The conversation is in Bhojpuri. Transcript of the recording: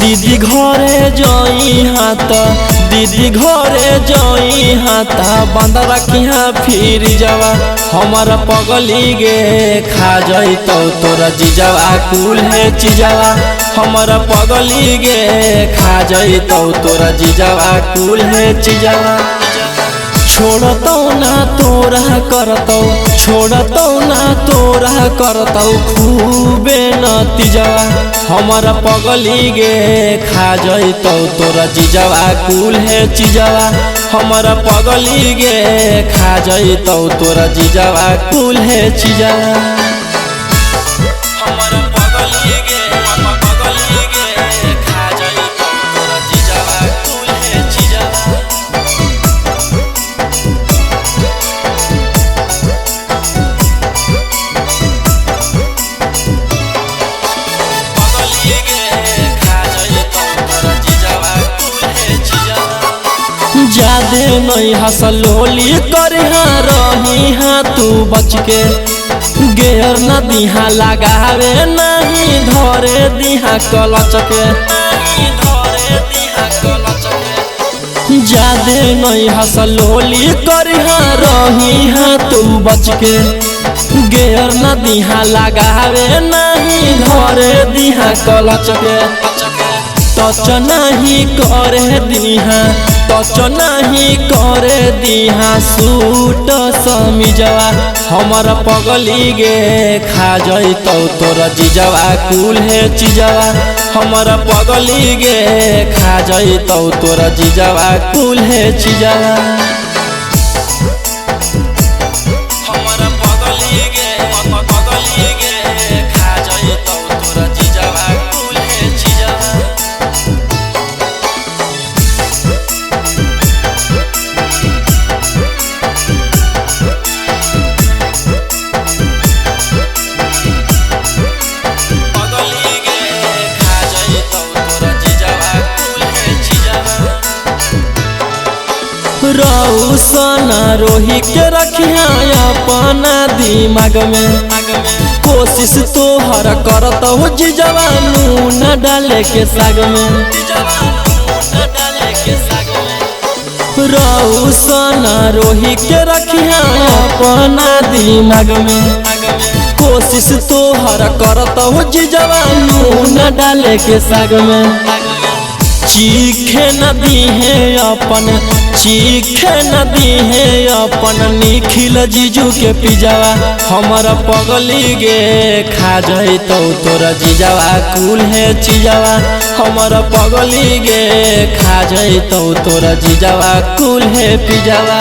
दीदी घरे जई हाथ दीदी घरे जई हाथ बंद रखिया फिर जवा हमारा पगली गे खा जई तो तोरा जीजवा कुल है चीजवा हमारा पगली गे खा जई तो तोरा जीजवा कुल है चीजवा छोड़तो ना तोरा करतो छोड़तो ना तोरा करतो खूबे नतीजवा हमारा पगली गे खा जइतो तोरा जीजवा कुल है चीजवा हमारा पगली गे खा जइतो तोरा जीजवा कुल है चीजवा हमारा पगली गे खा जइतो तोरा जीजवा कुल है चीजवा जादे नहीं हसलोली करे रही हाँ तू बच के गेर न दिहा लगावे नहीं धरे दिहा कलच के जादे नहीं हसलोली करे रही हाँ तू बच के गेर न दिहा लगावे नहीं धरे दिहा कलच के टच नहीं करे दिहा टच नहीं करे दिहा सूट समीजवा हमारा पगली गे खा जइतो तोरा जीजवा कुल है चीजवा हमारा पगली गे खा जइतो तोरा जीजवा कुल है चीजवा हमारा पगली गे खा जइतो तोरा जीजवा कुल है चीजवा रौसना रोही के रखिया अपना दिमाग में कोशिश तो हर करत हो जीजवा नून डाले के साग में रौसना रोही के रखिया अपना दिमाग में कोशिश तो हर करत हो जीजवा नून डाले के साग में चीखे नदी है अपन चीखे नदी है अपन निखिल जीजू के पिजवा हमारा पगली गे खा जइतो तोरा जीजवा कुल है चीजवा हमारा पगली गे खा जइतो तोरा जीजवा कुल है पिजवा।